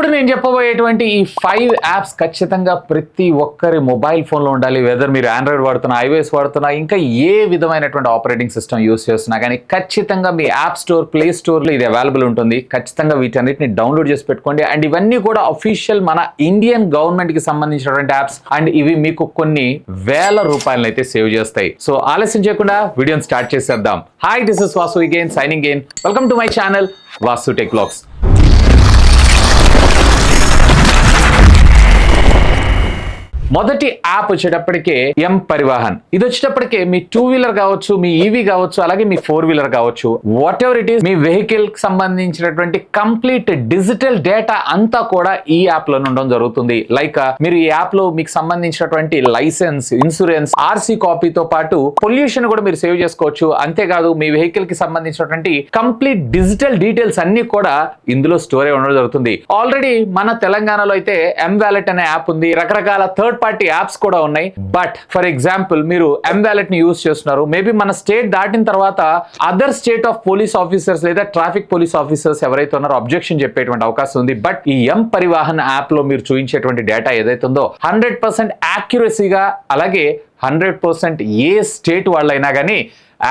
ఇప్పుడు నేను చెప్పబోయేటువంటి ఈ 5 యాప్స్ ఖచ్చితంగా ప్రతి ఒక్కరి మొబైల్ ఫోన్లో ఉండాలి. వెదర్ మీరు ఆండ్రాయిడ్ వాడుతున్నా, iOS వాడుతున్నా, ఇంకా ఏ విధమైనటువంటి ఆపరేటింగ్ సిస్టమ్ యూస్ చేస్తున్నా కానీ ఖచ్చితంగా మీ యాప్ స్టోర్, ప్లే స్టోర్లో ఇది అవైలబుల్ ఉంటుంది. ఖచ్చితంగా వీటన్నిటిని డౌన్లోడ్ చేసి పెట్టుకోండి. అండ్ ఇవన్నీ కూడా అఫీషియల్ మన ఇండియన్ గవర్నమెంట్ కి సంబంధించినటువంటి యాప్స్. అండ్ ఇవి మీకు కొన్ని వేల రూపాయలను అయితే సేవ్ చేస్తాయి. సో ఆలస్యం చేయకుండా వీడియోని స్టార్ట్ చేసేద్దాం. Hi, this is Vasu again signing in. Welcome to my channel Vasu tech vlogs. మొదటి యాప్ వచ్చేటప్పటికే ఎం పరివాహన్. ఇది వచ్చేటప్పటికే మీ 2 వీలర్ కావచ్చు, మీ ఈవీ కావచ్చు, అలాగే మీ 4 వీలర్ కావచ్చు, what ever it is, me vehicle కి సంబంధించినటువంటి కంప్లీట్ డిజిటల్ డేటా అంతా కూడా ఈ యాప్ లో ఉండడం జరుగుతుంది. లైక్ మీరు ఈ యాప్ లో మీకు సంబంధించినటువంటి లైసెన్స్, ఇన్సూరెన్స్, ఆర్సీ కాపీతో పాటు పొల్యూషన్ కూడా మీరు సేవ్ చేసుకోవచ్చు. అంతేకాదు మీ వెహికల్ కి సంబంధించినటువంటి కంప్లీట్ డిజిటల్ డీటెయిల్స్ అన్ని కూడా ఇందులో స్టోర్ అయి ఉండడం జరుగుతుంది. ఆల్రెడీ మన తెలంగాణలో అయితే ఎం వాలెట్ అనే యాప్ ఉంది. రకరకాల థర్డ్ పార్టీ యాప్స్ కూడా ఉన్నాయి. బట్ ఫర్ ఎగ్జాంపుల్ మీరు ఎం వాలెట్ ని యూజ్ చేస్తున్నారు, మేబీ మన స్టేట్ దాటిన తర్వాత other state of police officers లేదా ట్రాఫిక్ పోలీస్ ఆఫీసర్స్ ఎవరైతే ఉన్నారో అబ్జెక్షన్ చెప్పేటువంటి అవకాశం ఉంది. బట్ ఈ ఎం పరివాహన్ యాప్ లో మీరు చూపించేటువంటి డేటా ఏదైతే ఉందో 100% యాక్యురసీగా, అలాగే 100% ఏ స్టేట్ వాళ్ళైనా కానీ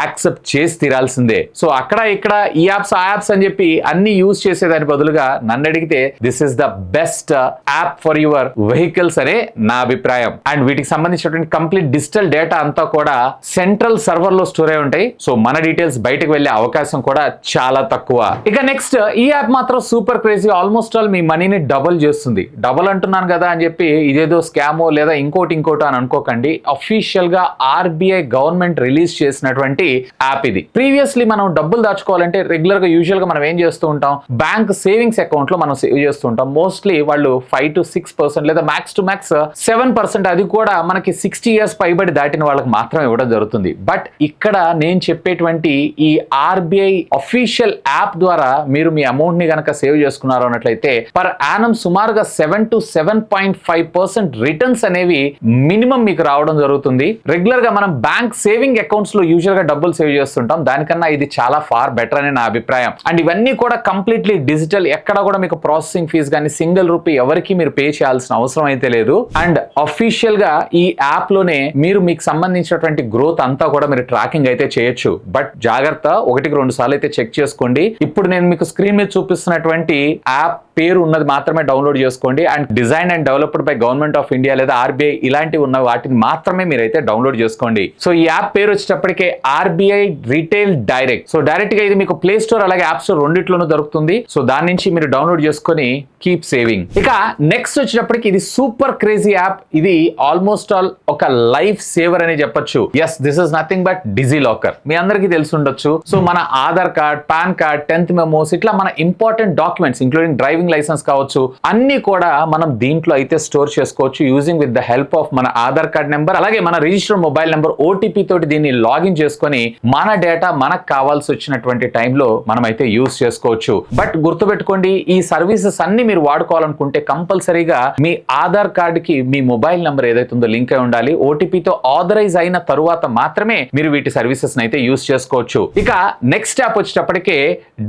యాక్సెప్ట్ చేసి తీరాల్సిందే. సో అక్కడ ఇక్కడ ఈ యాప్స్, ఆ యాప్స్ అని చెప్పి అన్ని యూజ్ చేసేదాని బదులుగా నన్ను అడిగితే this is the best app for your vehicles అనే నా అభిప్రాయం. అండ్ వీటికి సంబంధించినటువంటి కంప్లీట్ డిజిటల్ డేటా అంతా కూడా సెంట్రల్ సర్వర్ లో స్టోర్ అయి ఉంటాయి. సో మన డీటెయిల్స్ బయటకు వెళ్లే అవకాశం కూడా చాలా తక్కువ. ఇక నెక్స్ట్ ఈ యాప్ మాత్రం సూపర్ క్రేజీ. ఆల్మోస్ట్ ఆల్ మీ మనీని డబుల్ చేస్తుంది. డబుల్ అంటున్నాను కదా అని చెప్పి ఇదేదో స్కామో లేదా ఇంకోటో అని అనుకోకండి. అఫీషియల్ గా ఆర్బీఐ గవర్నమెంట్ రిలీజ్ చేసినటువంటి యాప్ ఇది. ప్రీవియస్లీ మనం డబ్బులు దాచుకోవాలంటే రెగ్యులర్ గా యూజువల్ గా మనం ఏం చేస్తూ ఉంటాం, బ్యాంక్ సేవింగ్స్ అకౌంట్ లో మనం సేవ్ చేస్తూ ఉంటాం. మోస్ట్లీ వాళ్ళు 5 to 6% లేదా మ్యాక్స్ టు మ్యాక్స్ 7%, అది కూడా మనకి 60 years పైబడి దాటిన వాళ్ళకి మాత్రం ఇవ్వడం జరుగుతుంది. బట్ ఇక్కడ నేను చెప్పేటువంటి ఈ ఆర్బీఐ అఫీషియల్ యాప్ ద్వారా మీరు మీ అమౌంట్ ని కనుక సేవ్ చేసుకున్నారు అన్నట్లయితే పర్ యానం సుమారుగా 7 to 7.5% రిటర్న్స్ అనేవి మినిమం మీకు రావడం జరుగుతుంది. రెగ్యులర్ గా మనం బ్యాంక్ సేవింగ్ అకౌంట్స్ లో యూజువల్ గా డబ్బులు సేవ్ చేస్తుంటాం. దానికన్నా ఇది చాలా ఫార్ బెటర్ అని నా అభిప్రాయం. అండ్ ఇవన్నీ కూడా కంప్లీట్లీ డిజిటల్. ఎక్కడ కూడా మీకు ప్రాసెసింగ్ ఫీజ్ కానీ సింగిల్ రూపీ ఎవరికి మీరు పే చేయాల్సిన అవసరం అయితే లేదు. అండ్ అఫీషియల్ గా ఈ యాప్ లోనే మీరు మీకు సంబంధించినటువంటి గ్రోత్ అంతా కూడా మీరు ట్రాకింగ్ అయితే చేయొచ్చు. బట్ జాగ్రత్త, 1-2 సార్లు అయితే చెక్ చేసుకోండి. ఇప్పుడు నేను మీకు స్క్రీన్ మీద చూపిస్తున్నటువంటి యాప్ పేరు ఉన్నది మాత్రమే డౌన్లోడ్ చేసుకోండి. And design and developed by government of India లేదా ఆర్బీఐ ఇలాంటివి ఉన్న వాటిని మాత్రమే మీరైతే డౌన్లోడ్ చేసుకోండి. సో ఈ యాప్ పేరు వచ్చేటప్పటికే RBI retail direct. So direct గా ఇది మీకు ప్లే స్టోర్ అలాగే యాప్ స్టోర్ రెండిట్లోనూ దొరుకుతుంది. సో దాని నుంచి మీరు డౌన్లోడ్ చేసుకొని కీప్ సేవింగ్. ఇక నెక్స్ట్ వచ్చేటప్పటికి ఇది సూపర్ క్రేజీ యాప్. ఇది ఆల్మోస్ట్ ఆల్ ఒక లైఫ్ సేవర్ అని చెప్పొచ్చు. Yes, this is nothing but DigiLocker. మీ అందరికీ తెలిసి ఉండొచ్చు. సో మన Aadhaar card, PAN card, 10th memos, ఇట్లా మన important documents including driving licence కావచ్చు, అన్ని కూడా మనం దీంట్లో అయితే స్టోర్ చేసుకోవచ్చు using with the help of మన ఆధార్ కార్డ్ నెంబర్ అలాగే మన రిజిస్టర్డ్ మొబైల్ నెంబర్ ఓటీపీ తోటి దీన్ని లాగిన్ చేసుకొని మన డేటా మనకు కావాల్సి వచ్చినటువంటి టైంలో మనం అయితే యూజ్ చేసుకోవచ్చు. బట్ గుర్తుపెట్టుకోండి, ఈ సర్వీసెస్ అన్ని మీరు వాడుకోవాలనుకుంటే కంపల్సరీగా మీ ఆధార్ కార్డ్ కి మీ మొబైల్ నెంబర్ ఏదైతే ఉందో లింక్ అయి ఉండాలి. ఓటీపీతో ఆథరైజ్ అయిన తరువాత మాత్రమే మీరు వీటి సర్వీసెస్ అయితే యూజ్ చేసుకోవచ్చు. ఇక నెక్స్ట్ యాప్ వచ్చేటప్పటికే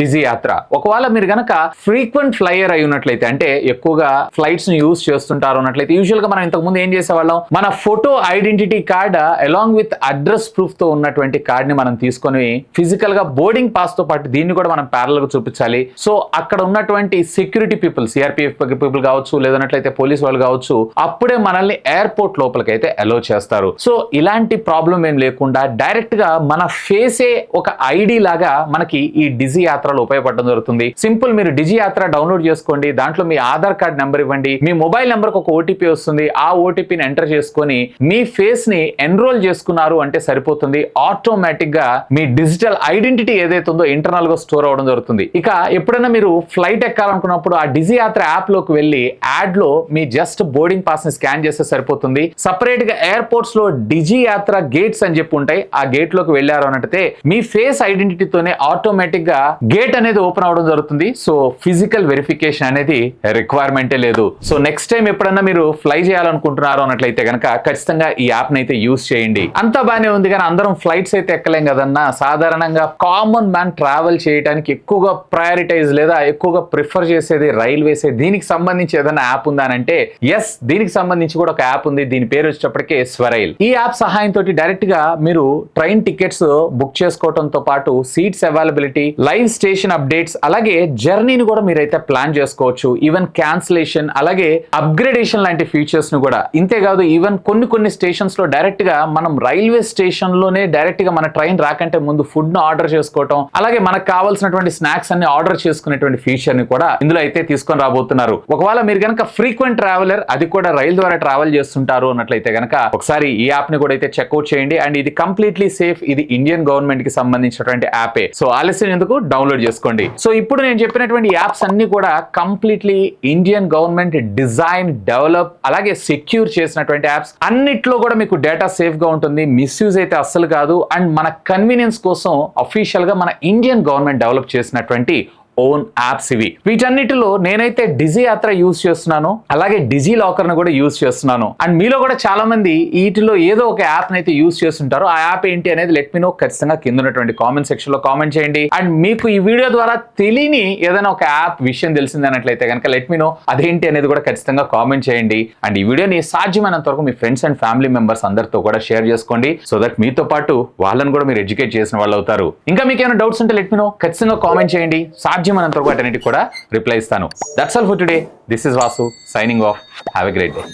డిజీ యాత్ర. ఒకవేళ మీరు గనక ఫ్రీక్వెంట్ ఫ్లైయర్ అయి ఉన్నట్లయితే, అంటే ఎక్కువగా ఫ్లైట్స్ ని యూజ్ చేస్తుంటారు అన్నట్లయితే, యూజువల్ గా మనం ఇంతకు ముందు ఏం చేసేవాళ్ళం, మన photo identity card along with address proof తో ఉన్నటువంటి కార్డ్ ని మనం తీసుకొని ఫిజికల్ గా బోర్డింగ్ పాస్ తో పాటు దీన్ని కూడా మనం ప్యారల్ గా చూపించాలి. సో అక్కడ ఉన్నటువంటి సెక్యూరిటీ పీపుల్, సిఆర్పిఎఫ్ పీపుల్ కావచ్చు, లేదన్నట్లయితే పోలీస్ వాళ్ళు కావచ్చు, అప్పుడే మనల్ని ఎయిర్పోర్ట్ లోపలికి అయితే అలో చేస్తారు. సో ఇలాంటి ప్రాబ్లం ఏం లేకుండా డైరెక్ట్ గా మన ఫేసే ఒక ఐడి లాగా మనకి ఈ డిజీ యాత్రలో ఉపయోగపడడం జరుగుతుంది. సింపుల్, మీరు డిజీ యాత్ర డౌన్లోడ్ చేసుకోండి. దాంట్లో మీ ఆధార్ కార్డ్ నెంబర్ ఇవ్వండి, మీ మొబైల్ నెంబర్ కు ఒక ఓటీపీ వస్తుంది. ఆ ఓటీపీని ఎంటర్ చేసుకొని మీ ఫేస్ ని ఎన్రోల్ చేసుకున్నారు అంటే సరిపోతుంది. ఆటోమేటిక్ గా మీ డిజిటల్ ఐడెంటిటీ ఏదైతే ఉందో ఇంటర్నల్ గా స్టోర్ అవడం జరుగుతుంది. ఇక ఎప్పుడైనా మీరు ఫ్లైట్ ఎక్కాలనుకున్నప్పుడు ఆ డిజీ యాత్ర యాప్ లోకి వెళ్ళి యాడ్ లో మీ జస్ట్ బోర్డింగ్ పాస్ ని స్కాన్ చేస్తే సరిపోతుంది. సపరేట్ గా ఎయిర్పోర్ట్స్ లో డిజీ యాత్ర గేట్స్ అని చెప్పి ఉంటాయి. ఆ గేట్ లోకి వెళ్ళారు అన్నట్టే మీ ఫేస్ ఐడెంటిటీతోనే ఆటోమేటిక్ గా గేట్ అనేది ఓపెన్ అవడం జరుగుతుంది. సో ఫిజికల్ వెరిఫికేషన్ అనేది రిక్వైర్మెంటే లేదు. సో నెక్స్ట్ టైం ఎప్పుడన్నా మీరు ఫ్లై చేయాలనుకుంటున్నారు అన్నట్లయితే కనుక ఖచ్చితంగా ఈ యాప్ అయితే యూజ్ చేయండి. అంతా బానే ఉంది కానీ అందరం ఫ్లైట్స్ అయితే ఎక్కలేం కదన్నా, సాధారణంగా కామన్ మ్యాన్ ట్రావెల్ చేయడానికి ఎక్కువగా ప్రయారిటైజ్ లేదా ఎక్కువగా ప్రిఫర్ చేసేది రైల్వేసే. దీనికి సంబంధించి ఏదైనా యాప్ ఉందా అని అంటే ఎస్, దీనికి సంబంధించి కూడా ఒక యాప్ ఉంది. దీని పేరు వచ్చేటప్పటికే స్వరైల్. ఈ యాప్ సహాయంతో డైరెక్ట్ గా మీరు ట్రైన్ టికెట్స్ బుక్ చేసుకోవడంతో పాటు seats availability, live station updates, అలాగే జర్నీని కూడా మీరైతే ప్లాన్ చేసుకోవచ్చు. ఈవెన్ క్యాన్సిలేషన్, అలాగే అప్గ్రేడేషన్ లాంటి ఫీచర్స్ ను కూడా. ఇంతేకాదు ఈవెన్ కొన్ని స్టేషన్స్ లో డైరెక్ట్ గా మనం రైల్వే స్టేషన్ లోనే డైరెక్ట్ గా మన ట్రైన్ రాకంటే ముందు ఫుడ్ ను ఆర్డర్ చేసుకోవటం, అలాగే మనకు కావాల్సినటువంటి స్నాక్స్ అన్ని ఆర్డర్ చేసుకునేటువంటి ఫీచర్ ని కూడా ఇందులో అయితే తీసుకొని రాబోతున్నారు. ఒకవేళ మీరు కనుక ఫ్రీక్వెంట్ ట్రావెలర్, అది కూడా రైలు ద్వారా ట్రావెల్ చేస్తుంటారు అన్నట్లయితే కనుక ఒకసారి ఈ యాప్ ని కూడా అయితే చెక్అవుట్ చేయండి. అండ్ ఇది కంప్లీట్లీ సేఫ్. ఇది ఇండియన్ గవర్నమెంట్ కి సంబంధించినటువంటి యాపే. సో ఆలస్యం ఎందుకు, డౌన్లోడ్ చేసుకోండి. సో ఇప్పుడు నేను చెప్పినటువంటి యాప్స్ అన్ని కూడా completely Indian government design, develop, అలాగే సెక్యూర్ చేసినటువంటి యాప్స్. అన్నిట్లో కూడా మీకు డేటా సేఫ్ గా ఉంటుంది, మిస్యూజ్ అయితే అస్సలు కాదు. అండ్ మన కన్వీనియన్స్ కోసం అఫీషియల్ గా మన ఇండియన్ గవర్నమెంట్ డెవలప్ చేసినటువంటి ఓన్ యాప్స్ ఇవి. వీటన్నిటిలో నేనైతే డిజీ యాత్ర యూజ్ చేస్తున్నాను, అలాగే డిజీ లాకర్ ను కూడా యూజ్ చేస్తున్నాను. అండ్ మీలో కూడా చాలా మంది వీటిలో ఏదో ఒక యాప్ అయితే యూజ్ చేస్తుంటారు. ఆ యాప్ ఏంటి అనేది లెట్ మీ నో. ఖచ్చితంగా కింద ఉన్నటువంటి కామెంట్ సెక్షన్ లో కామెంట్ చేయండి. అండ్ మీకు ఈ వీడియో ద్వారా తెలియని ఏదైనా ఒక యాప్ విషయం తెలిసిందన్నట్లయితే కనుక లెట్ మీ నో, అదేంటి అనేది కూడా ఖచ్చితంగా కామెంట్ చేయండి. అండ్ ఈ వీడియోని సాధ్యమైనంత వరకు మీ ఫ్రెండ్స్ అండ్ ఫ్యామిలీ మెంబర్స్ అందరితో కూడా షేర్ చేసుకోండి. సో దట్ మీతో పాటు వాళ్ళని కూడా మీరు ఎడ్యుకేట్ చేసిన వాళ్ళు అవుతారు. ఇంకా మీకు ఏమైనా డౌట్స్ ఉంటే లెట్ మీ నో, ఖచ్చితంగా కామెంట్ చేయండి. సాధ్యమైనంత వరకు వాటన్నిటికి కూడా రిప్లై ఇస్తాను. That's all for today. This is Vasu signing off. Have a great day.